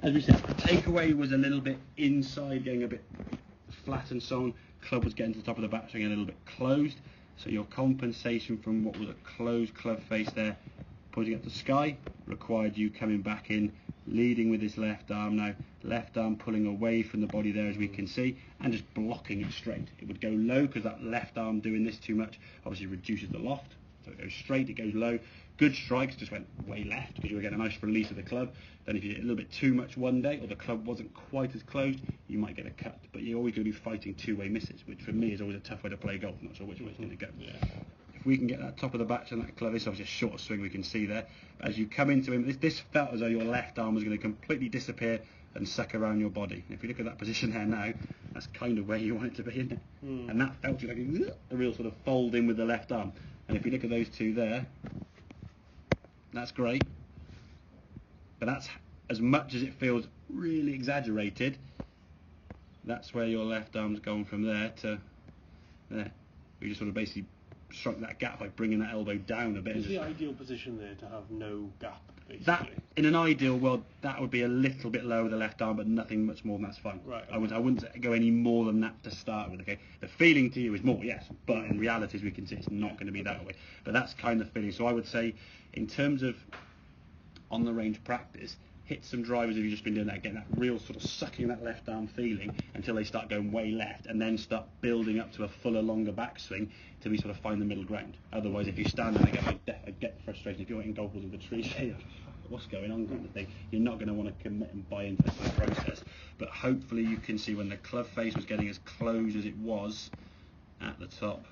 as we said, the takeaway was a little bit inside, getting a bit flat and so on. Club was getting to the top of the backswing a little bit closed. So your compensation from what was a closed club face there, pointing up the sky, required you coming back in, leading with this left arm now, left arm pulling away from the body there as we can see, and just blocking it straight. It would go low because that left arm doing this too much obviously reduces the loft. So it goes straight, it goes low. Good strikes just went way left because you were getting a nice release of the club. Then if you did a little bit too much one day or the club wasn't quite as closed, you might get a cut. But you're always going to be fighting two-way misses, which for me is always a tough way to play golf. I'm not sure which way it's going to go. Yeah. If we can get that top of the batch and that club, it's obviously a short swing we can see there. As you come into him, this felt as though your left arm was going to completely disappear and suck around your body. And if you look at that position there now, that's kind of where you want it to be, isn't it? And that felt like a real sort of fold in with the left arm. And if you look at those two there, that's great. But that's as much as it feels really exaggerated. That's where your left arm's gone from there to there. We just sort of basically shrunk that gap by bringing that elbow down a bit. Is the ideal position there to have no gap, basically? That, in an ideal world, that would be a little bit lower with the left arm, but nothing much more than that's fine. Right. Okay. I wouldn't go any more than that to start with. Okay, the feeling to you is more, yes, but in reality, as we can see, it's not going to be that way. But that's kind of feeling. So I would say, in terms of on the range practice, hit some drivers if you've just been doing that, getting that real sort of sucking that left arm feeling until they start going way left, and then start building up to a fuller, longer backswing till we sort of find the middle ground. Otherwise, if you stand there, I get frustrated. If you're hitting golf balls in the trees, what's going on kind of thing, you're not going to want to commit and buy into the process. But hopefully you can see when the club face was getting as close as it was at the top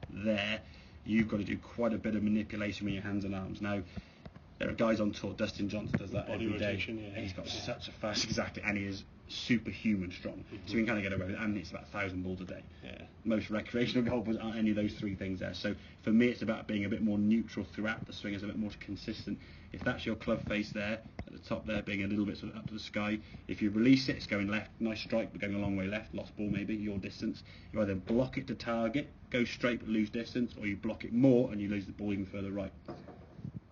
there, you've got to do quite a bit of manipulation with your hands and arms. Now, there are guys on tour, Dustin Johnson does that body every day. rotation, yeah. He's got such a fast, exactly, and he is superhuman strong. So we can kind of get away with it, and it's about 1,000 balls a day. Yeah. Most recreational golfers aren't any of those three things there. So for me, it's about being a bit more neutral throughout the swing, it's a bit more consistent. If that's your club face there, at the top there, being a little bit sort of up to the sky, if you release it, it's going left, nice strike, but going a long way left, lost ball maybe, your distance. You either block it to target, go straight but lose distance, or you block it more and you lose the ball even further right.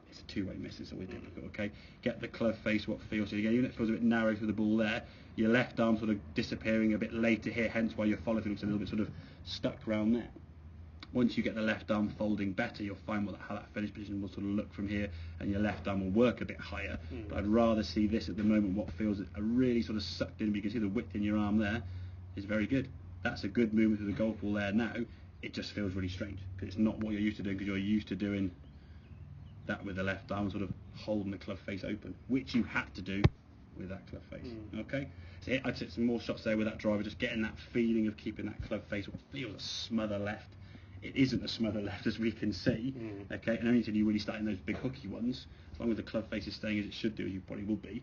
It's a two-way miss, it's always difficult, okay? Get the club face what feels. So again, even if it feels a bit narrow through the ball there, your left arm sort of disappearing a bit later here, hence why your follow-through looks a little bit sort of stuck around there. Once you get the left arm folding better, you'll find how that finish position will sort of look from here, and your left arm will work a bit higher. But I'd rather see this at the moment, what feels a really sort of sucked in, but you can see the width in your arm there is very good. That's a good movement through the golf ball there now. It just feels really strange, because it's not what you're used to doing, because you're used to doing that with the left arm sort of holding the club face open, which you had to do with that club face. Okay, so I'd take some more shots there with that driver, just getting that feeling of keeping that club face what feels a smother left. It isn't a smother left, as we can see. Okay, and only until you really start in those big hooky ones, as long as the club face is staying as it should do, as you probably will be,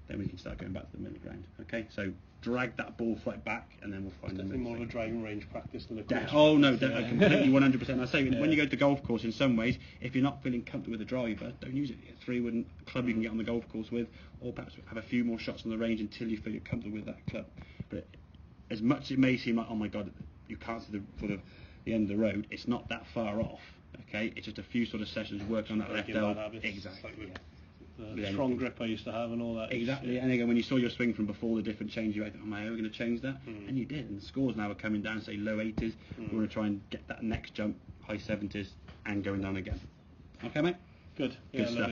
then we can start going back to the middle ground. Okay, so drag that ball flight back, and then we'll find the middle. More of a driving range practice than a course. Oh no, completely 100%. I say when you go to golf course, in some ways, if you're not feeling comfortable with the driver, don't use it. A 3-wood club you can get on the golf course with, or perhaps have a few more shots on the range until you feel you're comfortable with that club. But as much as it may seem like, oh my God, you can't see the sort of the end of the road, it's not that far off. Okay, it's just a few sort of sessions working on that left elbow. Exactly. The strong grip I used to have and all that. Exactly, and again, when you saw your swing from before the different change, you thought, am I ever going to change that? And you did, and the scores now are coming down, say low 80s. We're going to try and get that next jump, high 70s, and going down again. Okay, mate? Good. Good stuff.